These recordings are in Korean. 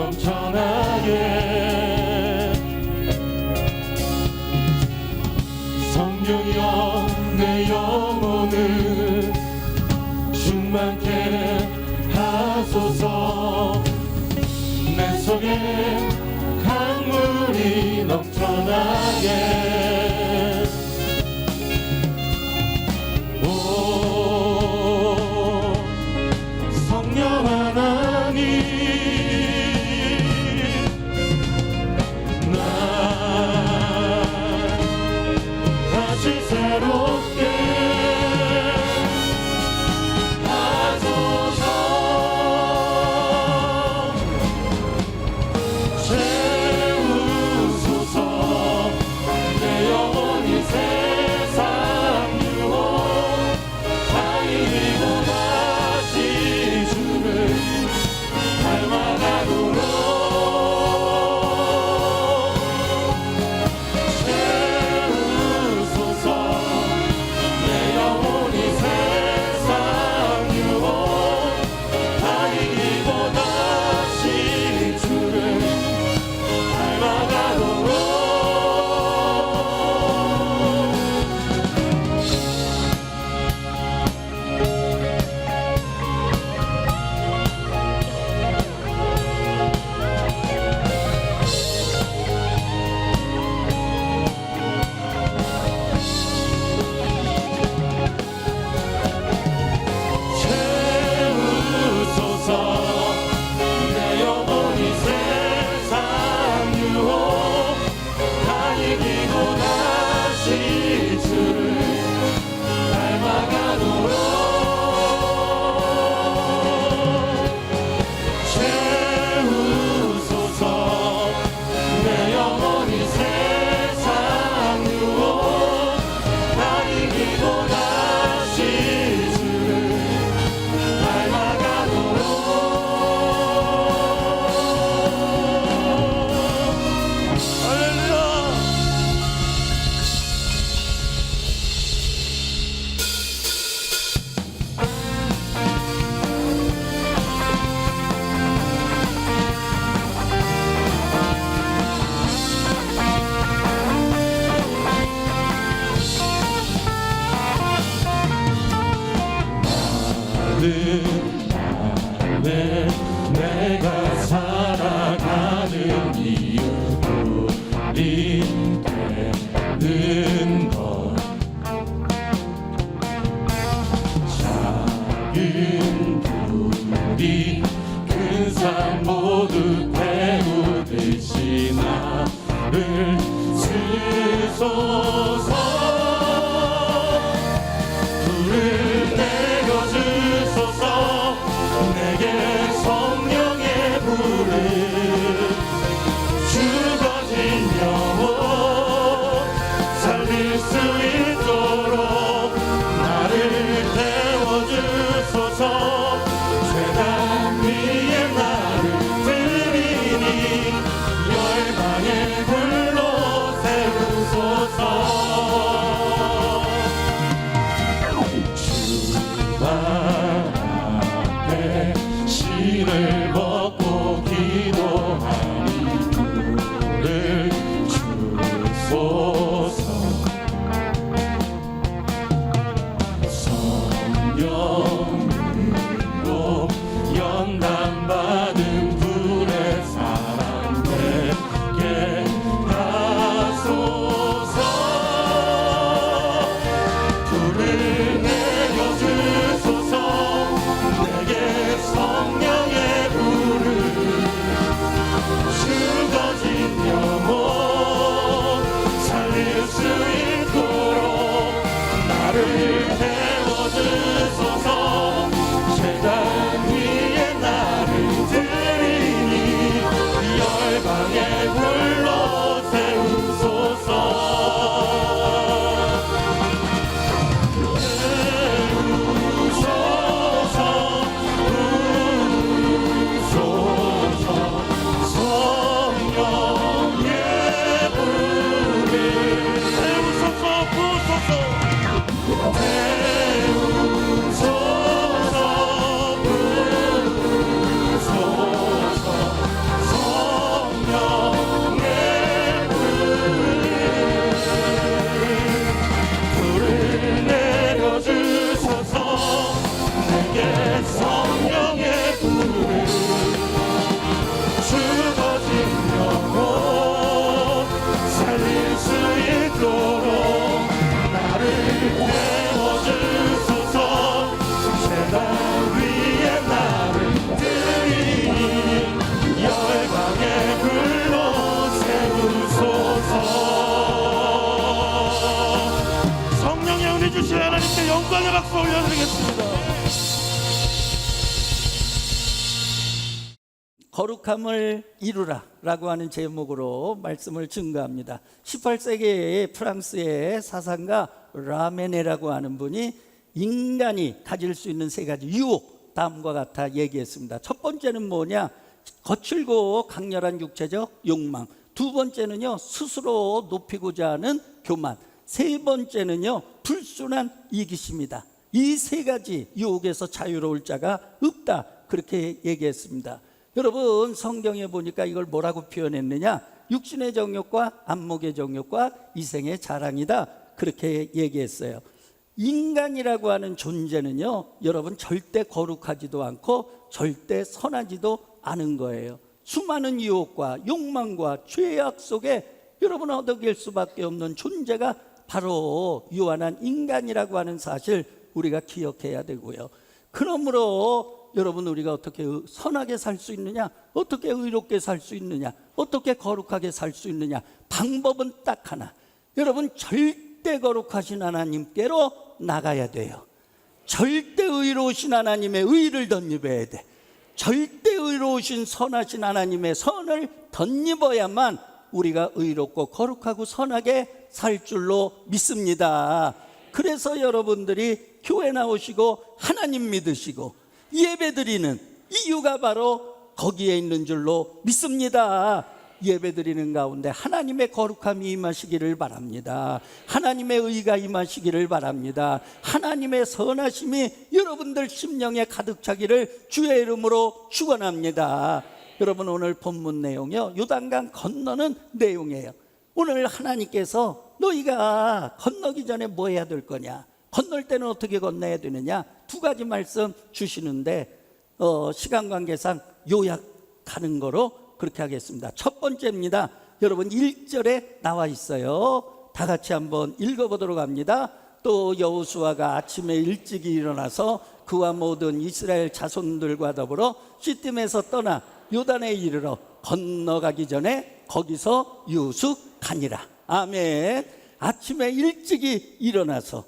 넘쳐나게 성령이여 내 영혼을 충만케 하소서 내 속에 강물이 넘쳐나게 왜 내가 살아가는 이유 우리 되는 것 작은 불이 큰 산 모두 태우듯이 나를 쓰소서 불을 내려주소서 내게 성령의 불을 죽어진 영혼 살릴 수 있도록 나를 태워주소서 죄단 위에 나를 드리니 열방의 불로 세우소서 신을 벗고 기도하니 불을 주소서 성령으로 연단받은 불의 사랑 되게 하소서 불을 내려주소서 내게 성령의 불을 죽어진 영혼 살릴 수 있도록 나를 태워주소서 제단 위에 나를 드리니 열방의 불로 세우소서 성령의 불을 주신 하나님께 영광의 박수 올려드리겠습니다. 거룩함을 이루라 라고 하는 제목으로 말씀을 증거합니다. 18세기에 프랑스의 사상가 라메네라고 하는 분이 인간이 가질 수 있는 세 가지 유혹, 다음과 같아 얘기했습니다. 첫 번째는 뭐냐? 거칠고 강렬한 육체적 욕망. 두 번째는요, 스스로 높이고자 하는 교만. 세 번째는요, 불순한 이기심이다. 이 세 가지 유혹에서 자유로울 자가 없다, 그렇게 얘기했습니다. 여러분, 성경에 보니까 이걸 뭐라고 표현했느냐? 육신의 정욕과 안목의 정욕과 이생의 자랑이다, 그렇게 얘기했어요. 인간이라고 하는 존재는요, 여러분, 절대 거룩하지도 않고 절대 선하지도 않은 거예요. 수많은 유혹과 욕망과 죄악 속에 여러분 얻어길 수밖에 없는 존재가 바로 유한한 인간이라고 하는 사실 우리가 기억해야 되고요. 그러므로 여러분, 우리가 어떻게 선하게 살 수 있느냐, 어떻게 의롭게 살 수 있느냐, 어떻게 거룩하게 살 수 있느냐, 방법은 딱 하나. 여러분, 절대 거룩하신 하나님께로 나가야 돼요. 절대 의로우신 하나님의 의를 덧입어야 돼. 절대 의로우신 선하신 하나님의 선을 덧입어야만 우리가 의롭고 거룩하고 선하게 살 줄로 믿습니다. 그래서 여러분들이 교회 나오시고 하나님 믿으시고 예배드리는 이유가 바로 거기에 있는 줄로 믿습니다. 예배드리는 가운데 하나님의 거룩함이 임하시기를 바랍니다. 하나님의 의가 임하시기를 바랍니다. 하나님의 선하심이 여러분들 심령에 가득 차기를 주의 이름으로 축원합니다. 여러분, 오늘 본문 내용이요, 요단강 건너는 내용이에요. 오늘 하나님께서 너희가 건너기 전에 뭐 해야 될 거냐, 건널 때는 어떻게 건너야 되느냐, 두 가지 말씀 주시는데 시간 관계상 요약하는 거로 그렇게 하겠습니다. 첫 번째입니다. 여러분, 1절에 나와 있어요. 다 같이 한번 읽어보도록 합니다. 또 여호수아가 아침에 일찍이 일어나서 그와 모든 이스라엘 자손들과 더불어 시팀에서 떠나 요단에 이르러 건너가기 전에 거기서 유숙하니라. 아멘. 아침에 일찍이 일어나서,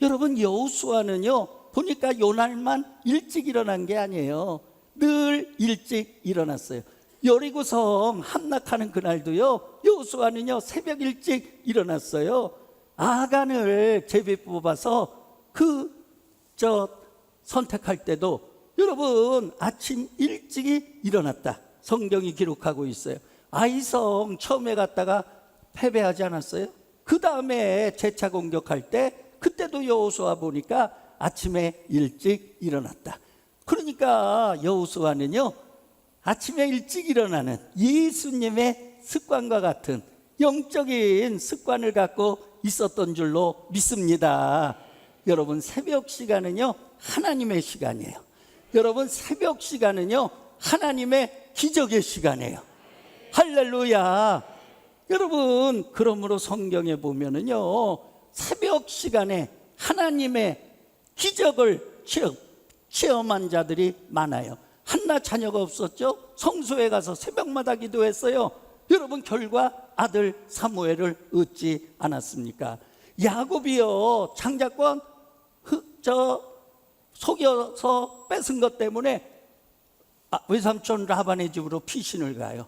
여러분, 여호수아는요 보니까 요날만 일찍 일어난 게 아니에요. 늘 일찍 일어났어요. 여리고성 함락하는 그날도요, 여호수아는요 새벽 일찍 일어났어요. 아간을 제비 뽑아서 선택할 때도 여러분 아침 일찍이 일어났다, 성경이 기록하고 있어요. 아이성 처음에 갔다가 패배하지 않았어요? 그 다음에 재차 공격할 때 그때도 여호수아 보니까 아침에 일찍 일어났다. 그러니까 여호수아는요 아침에 일찍 일어나는 예수님의 습관과 같은 영적인 습관을 갖고 있었던 줄로 믿습니다. 여러분, 새벽 시간은요 하나님의 시간이에요. 여러분, 새벽 시간은요 하나님의 기적의 시간이에요. 할렐루야. 여러분, 그러므로 성경에 보면은요 새벽 시간에 하나님의 기적을 체험한 자들이 많아요. 한나 자녀가 없었죠? 성소에 가서 새벽마다 기도했어요. 여러분, 결과 아들 사무엘을 얻지 않았습니까? 야곱이요 장자권 속여서 뺏은 것 때문에 외삼촌 라반의 집으로 피신을 가요.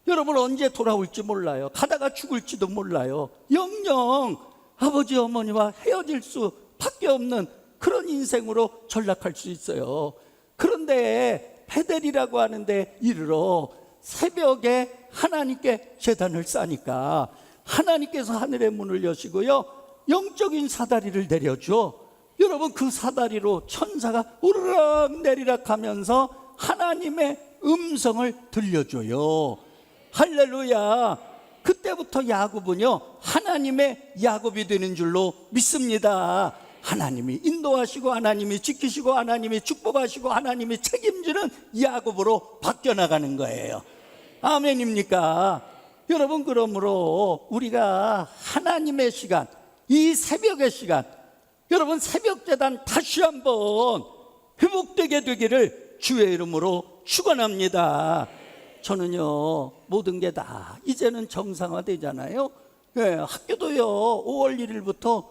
여러분, 언제 돌아올지 몰라요. 가다가 죽을지도 몰라요. 영영 아버지 어머니와 헤어질 수밖에 없는 그런 인생으로 전락할 수 있어요. 그런데 베델이라고 하는데 이르러 새벽에 하나님께 제단을 싸니까 하나님께서 하늘의 문을 여시고요 영적인 사다리를 내려줘. 여러분, 그 사다리로 천사가 오르락 내리락 하면서 하나님의 음성을 들려줘요. 할렐루야. 그때부터 야곱은요 하나님의 야곱이 되는 줄로 믿습니다. 하나님이 인도하시고 하나님이 지키시고 하나님이 축복하시고 하나님이 책임지는 야곱으로 바뀌어나가는 거예요. 아멘입니까? 여러분, 그러므로 우리가 하나님의 시간, 이 새벽의 시간, 여러분 새벽제단 다시 한번 회복되게 되기를 주의 이름으로 축원합니다. 저는요 모든 게 다 이제는 정상화되잖아요. 학교도요 5월 1일부터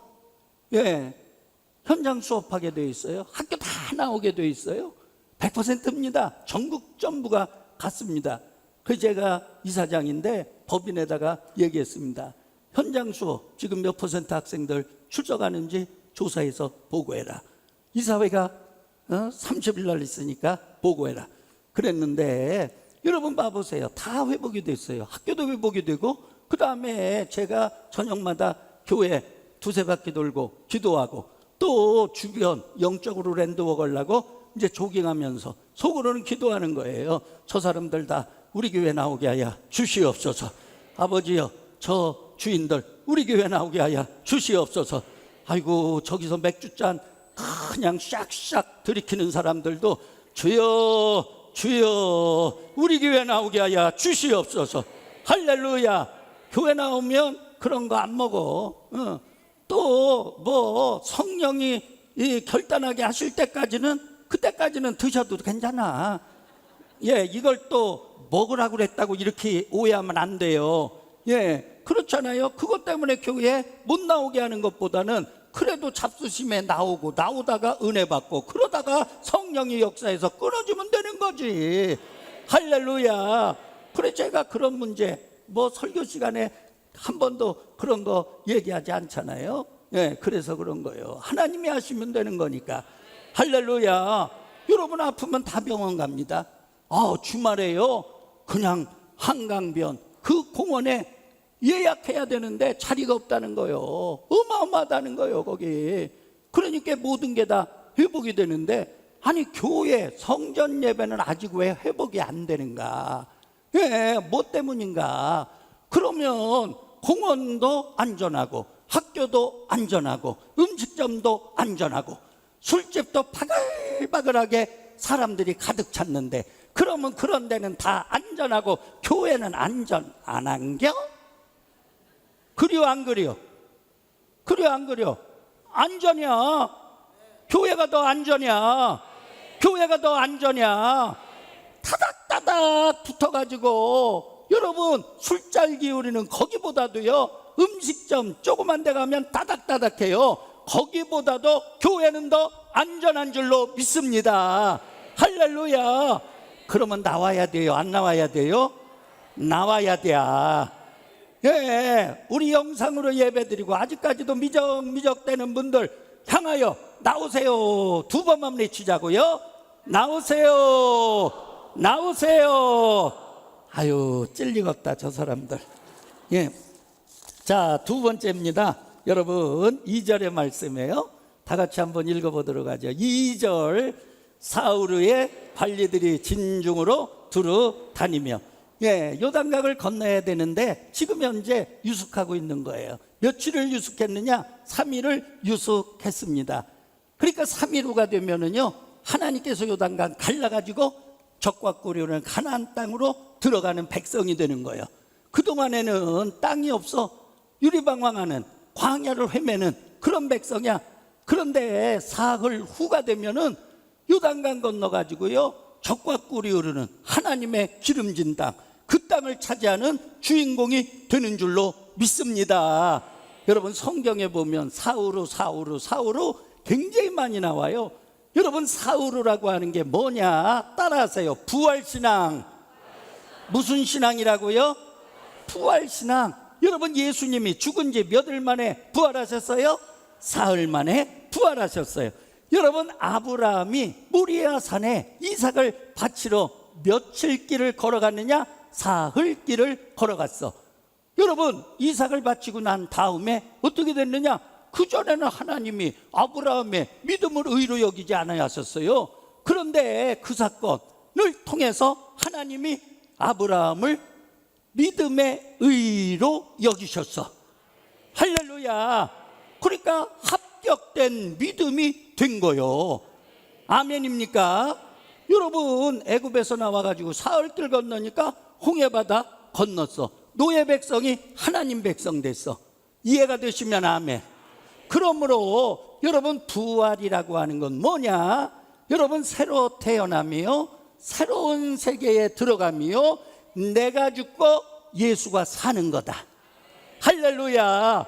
현장 수업하게 돼 있어요. 학교 다 나오게 돼 있어요. 100%입니다. 전국 전부가 갔습니다. 그 제가 이사장인데 법인에다가 얘기했습니다. 현장 수업 지금 몇 퍼센트 학생들 출석하는지 조사해서 보고해라. 이사회가 30일 날 있으니까 보고해라. 그랬는데 여러분 봐보세요. 다 회복이 됐어요. 학교도 회복이 되고, 그 다음에 제가 저녁마다 교회 두세 바퀴 돌고 기도하고, 또 주변 영적으로 랜드워크 하려고 이제 조깅하면서 속으로는 기도하는 거예요. 저 사람들 다 우리 교회 나오게 하여 주시옵소서. 아버지여, 저 주인들 우리 교회 나오게 하여 주시옵소서. 아이고, 저기서 맥주잔 그냥 샥샥 들이키는 사람들도 주여 주여 우리 교회 나오게 하여 주시옵소서. 할렐루야. 교회 나오면 그런 거 안 먹어. 또 뭐 성령이 결단하게 하실 때까지는, 그때까지는 드셔도 괜찮아. 예, 이걸 또 먹으라고 그랬다고 이렇게 오해하면 안 돼요. 예, 그렇잖아요. 그것 때문에 교회에 못 나오게 하는 것보다는 그래도 잡수심에 나오고, 나오다가 은혜 받고, 그러다가 성령이 역사해서 끊어지면 되는 거지. 할렐루야. 그래, 제가 그런 문제 뭐 설교 시간에 한 번도 그런 거 얘기하지 않잖아요. 예, 그래서 그런 거예요. 하나님이 하시면 되는 거니까. 할렐루야. 여러분 아프면 다 병원 갑니다. 주말에요, 그냥 한강변 그 공원에 예약해야 되는데 자리가 없다는 거예요. 어마어마하다는 거예요, 거기. 그러니까 모든 게 다 회복이 되는데, 아니 교회 성전 예배는 아직 왜 회복이 안 되는가? 예, 뭐 때문인가? 그러면 공원도 안전하고, 학교도 안전하고, 음식점도 안전하고, 술집도 바글바글하게 사람들이 가득 찼는데, 그러면 그런 데는 다 안전하고 교회는 안전 안 한겨? 그려 안 그려? 그려 안 그려? 안전이야. 교회가 더 안전이야. 교회가 더 안전이야. 타닥타닥 붙어가지고, 여러분 술잘 기울이는 거기보다도요, 음식점 조그만 데 가면 따닥따닥해요. 거기보다도 교회는 더 안전한 줄로 믿습니다. 할렐루야. 그러면 나와야 돼요? 안 나와야 돼요? 나와야 돼. 예, 우리 영상으로 예배드리고 아직까지도 미적미적대는 분들 향하여 나오세요. 두 번만 외치자고요. 나오세요. 나오세요. 아유, 찔리겠다 저 사람들. 예, 자, 두 번째입니다. 여러분 2절의 말씀이에요. 다 같이 한번 읽어보도록 하죠. 2절. 사울의 관리들이 진중으로 두루 다니며, 예, 요단강을 건너야 되는데 지금 현재 유숙하고 있는 거예요. 며칠을 유숙했느냐? 3일을 유숙했습니다. 그러니까 3일 후가 되면은요, 하나님께서 요단강 갈라가지고 적과 꾸려는 가나안 땅으로 들어가는 백성이 되는 거예요. 그동안에는 땅이 없어 유리방황하는, 광야를 헤매는 그런 백성이야. 그런데 사흘 후가 되면은 요단강 건너가지고요, 적과 꿀이 흐르는 하나님의 기름진 땅, 그 땅을 차지하는 주인공이 되는 줄로 믿습니다. 여러분 성경에 보면 사울후 굉장히 많이 나와요. 여러분 사울후라고 하는 게 뭐냐? 따라하세요. 부활신앙. 무슨 신앙이라고요? 부활신앙. 여러분 예수님이 죽은 지 몇 일 만에 부활하셨어요? 사흘 만에 부활하셨어요. 여러분 아브라함이 모리아 산에 이삭을 바치러 며칠 길을 걸어갔느냐? 사흘 길을 걸어갔어. 여러분 이삭을 바치고 난 다음에 어떻게 됐느냐? 그전에는 하나님이 아브라함의 믿음을 의로 여기지 않으셨어요. 그런데 그 사건을 통해서 하나님이 아브라함을 믿음의 의로 여기셨어. 할렐루야. 그러니까 합격된 믿음이 된 거요. 아멘입니까? 여러분 애굽에서 나와가지고 사흘길 건너니까 홍해바다 건넜어. 노예 백성이 하나님 백성 됐어. 이해가 되시면 아멘. 그러므로 여러분 부활이라고 하는 건 뭐냐? 여러분 새로 태어나며 새로운 세계에 들어가며 내가 죽고 예수가 사는 거다. 할렐루야.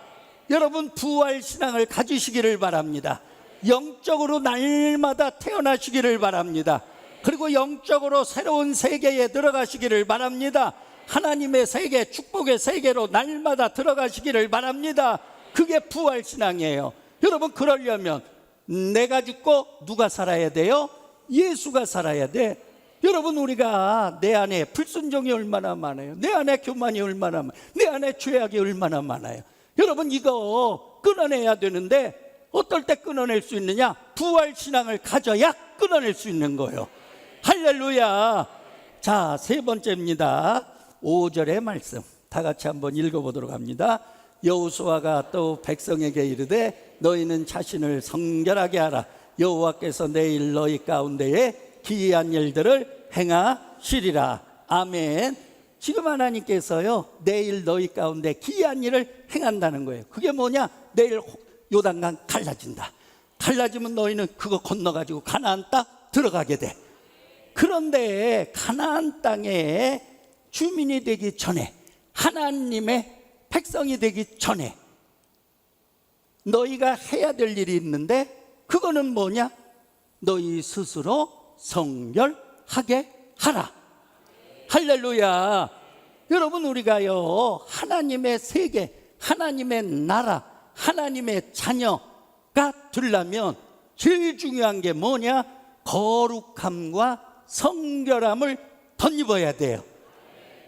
여러분 부활 신앙을 가지시기를 바랍니다. 영적으로 날마다 태어나시기를 바랍니다. 그리고 영적으로 새로운 세계에 들어가시기를 바랍니다. 하나님의 세계, 축복의 세계로 날마다 들어가시기를 바랍니다. 그게 부활신앙이에요. 여러분, 그러려면 내가 죽고 누가 살아야 돼요? 예수가 살아야 돼. 여러분, 우리가 내 안에 불순종이 얼마나 많아요. 내 안에 교만이 얼마나 많아요. 내 안에 죄악이 얼마나 많아요. 여러분, 이거 끊어내야 되는데 어떨 때 끊어낼 수 있느냐? 부활신앙을 가져야 끊어낼 수 있는 거예요. 할렐루야. 자, 세 번째입니다. 5절의 말씀 다 같이 한번 읽어보도록 합니다. 여호수아가 또 백성에게 이르되 너희는 자신을 성결하게 하라. 여호와께서 내일 너희 가운데에 기이한 일들을 행하시리라. 아멘. 지금 하나님께서요, 내일 너희 가운데 기이한 일을 행한다는 거예요. 그게 뭐냐? 내일 요단강 갈라진다. 갈라지면 너희는 그거 건너가지고 가나안 땅 들어가게 돼. 그런데 가나안 땅에 주민이 되기 전에, 하나님의 백성이 되기 전에 너희가 해야 될 일이 있는데, 그거는 뭐냐? 너희 스스로 성결하게 하라. 할렐루야. 여러분, 우리가요, 하나님의 세계, 하나님의 나라, 하나님의 자녀가 되려면 제일 중요한 게 뭐냐? 거룩함과 성결함을 덧입어야 돼요.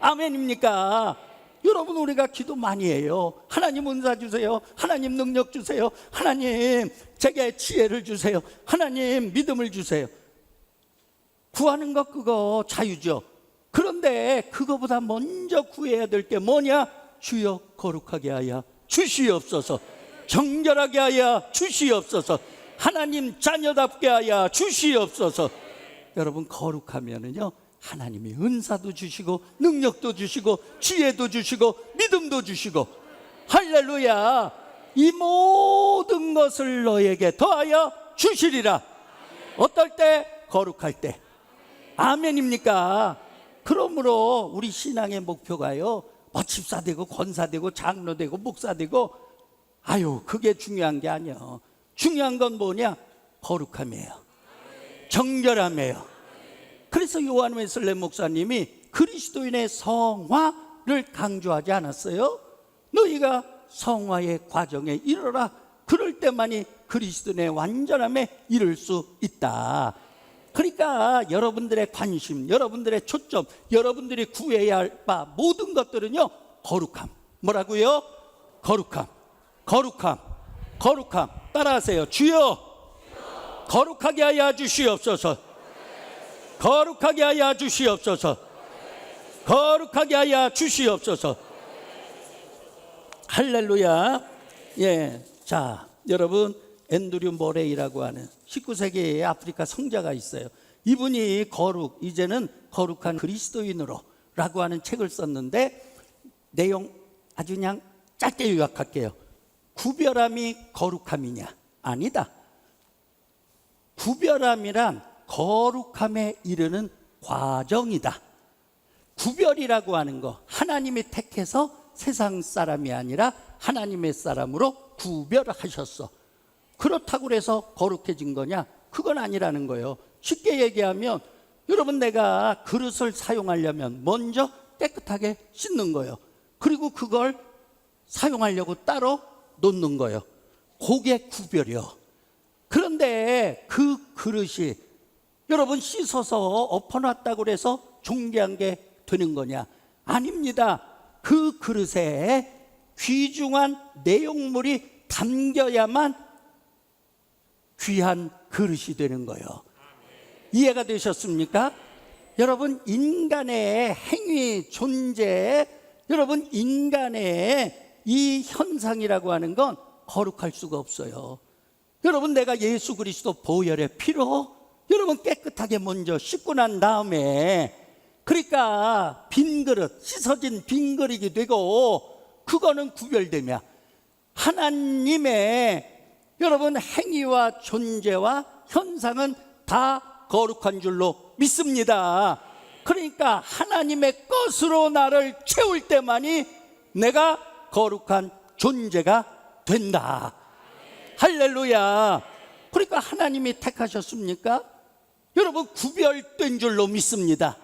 아멘입니까? 여러분, 우리가 기도 많이 해요. 하나님 은사 주세요. 하나님 능력 주세요. 하나님 제게 지혜를 주세요. 하나님 믿음을 주세요. 구하는 것 그거 자유죠. 그런데 그거보다 먼저 구해야 될 게 뭐냐? 주여 거룩하게 하여 주시옵소서. 정결하게 하여 주시옵소서. 하나님 자녀답게 하여 주시옵소서. 여러분, 거룩하면은요, 하나님이 은사도 주시고 능력도 주시고 지혜도 주시고 믿음도 주시고, 할렐루야. 이 모든 것을 너에게 더하여 주시리라. 어떨 때? 거룩할 때. 아멘입니까? 그러므로 우리 신앙의 목표가요, 뭐 집사 되고 권사 되고 장로 되고 목사 되고, 아유, 그게 중요한 게 아니에요. 중요한 건 뭐냐? 거룩함이에요. 정결함이에요. 그래서 요한 웨슬레 목사님이 그리스도인의 성화를 강조하지 않았어요? 너희가 성화의 과정에 이르라. 그럴 때만이 그리스도인의 완전함에 이를 수 있다. 그러니까 여러분들의 관심, 여러분들의 초점, 여러분들이 구해야 할 바 모든 것들은요, 거룩함. 뭐라고요? 거룩함. 거룩함. 거룩함. 따라하세요. 주여 거룩하게 하여 주시옵소서. 거룩하게 하여 주시옵소서. 거룩하게 하여 주시옵소서. 할렐루야. 예. 자, 여러분, 앤드류 모레이라고 하는 19세기의 아프리카 성자가 있어요. 이분이 이제는 거룩한 그리스도인으로 라고 하는 책을 썼는데, 내용 아주 그냥 짧게 요약할게요. 구별함이 거룩함이냐? 아니다. 구별함이란 거룩함에 이르는 과정이다. 구별이라고 하는 거, 하나님이 택해서 세상 사람이 아니라 하나님의 사람으로 구별하셨어. 그렇다고 해서 거룩해진 거냐? 그건 아니라는 거예요. 쉽게 얘기하면, 여러분, 내가 그릇을 사용하려면 먼저 깨끗하게 씻는 거예요. 그리고 그걸 사용하려고 따로 놓는 거예요. 그게 구별이요. 그런데 그 그릇이 여러분 씻어서 엎어놨다고 해서 존귀한 게 되는 거냐? 아닙니다. 그 그릇에 귀중한 내용물이 담겨야만 귀한 그릇이 되는 거예요. 이해가 되셨습니까? 여러분, 인간의 행위, 존재, 여러분, 인간의 이 현상이라고 하는 건 거룩할 수가 없어요. 여러분, 내가 예수 그리스도 보혈의 피로 여러분 깨끗하게 먼저 씻고 난 다음에, 그러니까 빈 그릇, 씻어진 빈 그릇이 되고, 그거는 구별되며 하나님의 여러분 행위와 존재와 현상은 다 거룩한 줄로 믿습니다. 그러니까 하나님의 것으로 나를 채울 때만이 내가 거룩한 존재가 된다. 할렐루야. 그러니까 하나님이 택하셨습니까? 여러분, 구별된 줄로 믿습니다.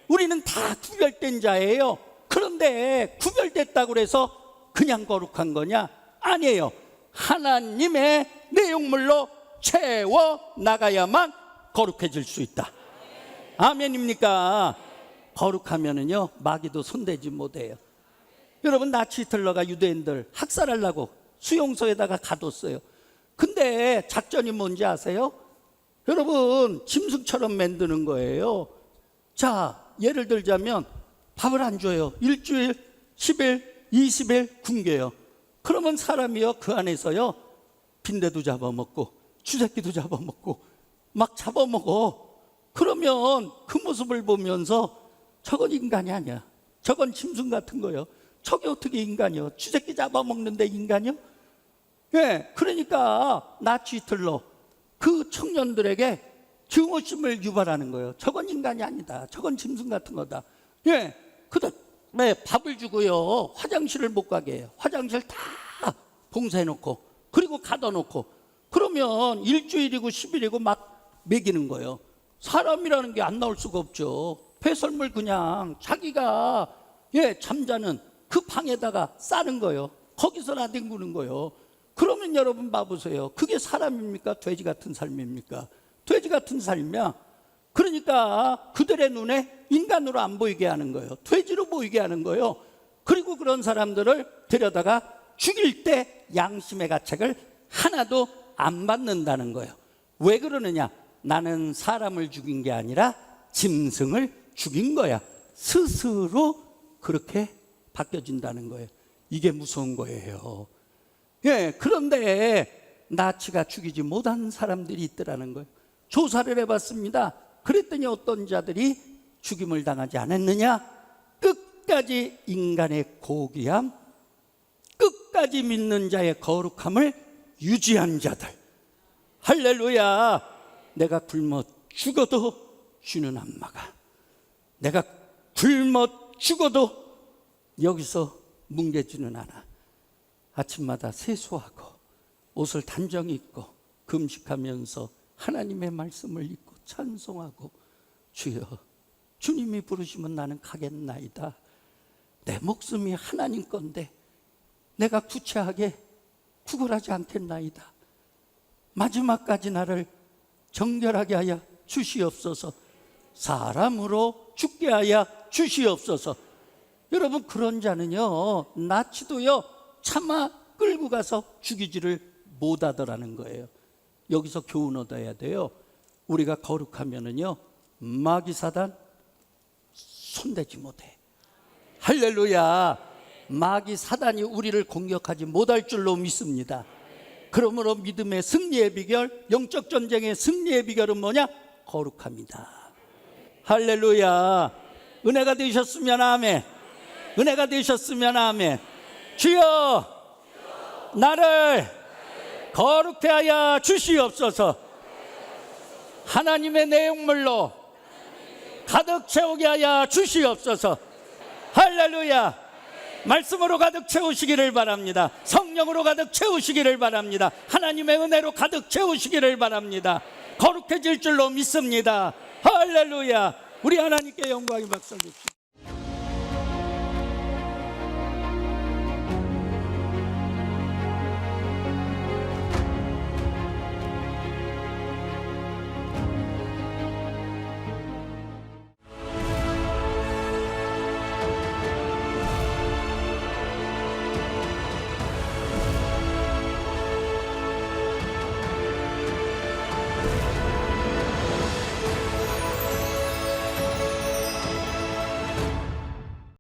우리는 다 구별된 자예요. 그런데 구별됐다고 해서 그냥 거룩한 거냐? 아니에요. 하나님의 내용물로 채워 나가야만 거룩해질 수 있다. 아멘입니까? 거룩하면은요, 마귀도 손대지 못해요. 여러분, 나치 히틀러가 유대인들 학살하려고 수용소에다가 가뒀어요. 근데 작전이 뭔지 아세요? 여러분, 짐승처럼 만드는 거예요. 자, 예를 들자면 밥을 안 줘요. 일주일, 10일, 20일 굶겨요. 그러면 사람이요, 그 안에서요, 빈대도 잡아먹고 쥐새끼도 잡아먹고 막 잡아먹어. 그러면 그 모습을 보면서 저건 인간이 아니야, 저건 짐승 같은 거요. 저게 어떻게 인간이요? 쥐새끼 잡아먹는데 인간이요? 예, 그러니까 나치 히틀러 그 청년들에게 증오심을 유발하는 거예요. 저건 인간이 아니다, 저건 짐승 같은 거다. 예, 그다음에 밥을 주고요, 화장실을 못 가게 해요. 화장실 다 봉쇄해놓고, 그리고 가둬놓고, 그러면 일주일이고 10일이고 막 먹이는 거예요. 사람이라는 게 안 나올 수가 없죠. 배설물 그냥 자기가 잠자는 그 방에다가 싸는 거예요. 거기서 나뒹구는 거예요. 그러면 여러분 봐보세요. 그게 사람입니까? 돼지 같은 삶입니까? 돼지 같은 삶이야. 그러니까 그들의 눈에 인간으로 안 보이게 하는 거예요. 돼지로 보이게 하는 거예요. 그리고 그런 사람들을 데려다가 죽일 때 양심의 가책을 하나도 안 받는다는 거예요. 왜 그러느냐? 나는 사람을 죽인 게 아니라 짐승을 죽인 거야. 스스로 그렇게 바뀌어진다는 거예요. 이게 무서운 거예요. 예, 그런데 나치가 죽이지 못한 사람들이 있더라는 거예요. 조사를 해봤습니다. 그랬더니 어떤 자들이 죽임을 당하지 않았느냐? 끝까지 인간의 고귀함, 끝까지 믿는 자의 거룩함을 유지한 자들. 할렐루야. 내가 굶어 죽어도 주는 안 막아. 내가 굶어 죽어도 여기서 뭉개지는 않아. 아침마다 세수하고 옷을 단정히 입고 금식하면서 하나님의 말씀을 읽고 찬송하고, 주여, 주님이 부르시면 나는 가겠나이다. 내 목숨이 하나님 건데 내가 구체하게 구걸하지 않겠나이다. 마지막까지 나를 정결하게 하여 주시옵소서. 사람으로 죽게 하여 주시옵소서. 여러분, 그런 자는요, 나치도요 차마 끌고 가서 죽이지를 못하더라는 거예요. 여기서 교훈 얻어야 돼요. 우리가 거룩하면은요, 마귀 사단 손대지 못해. 할렐루야. 마귀 사단이 우리를 공격하지 못할 줄로 믿습니다. 그러므로 믿음의 승리의 비결, 영적 전쟁의 승리의 비결은 뭐냐? 거룩합니다. 할렐루야. 은혜가 되셨으면 아멘. 은혜가 되셨으면 아멘. 주여, 나를 거룩케 하여 주시옵소서. 하나님의 내용물로 가득 채우게 하여 주시옵소서. 할렐루야. 말씀으로 가득 채우시기를 바랍니다. 성령으로 가득 채우시기를 바랍니다. 하나님의 은혜로 가득 채우시기를 바랍니다. 거룩해질 줄로 믿습니다. 할렐루야. 우리 하나님께 영광의 박수 주십시오.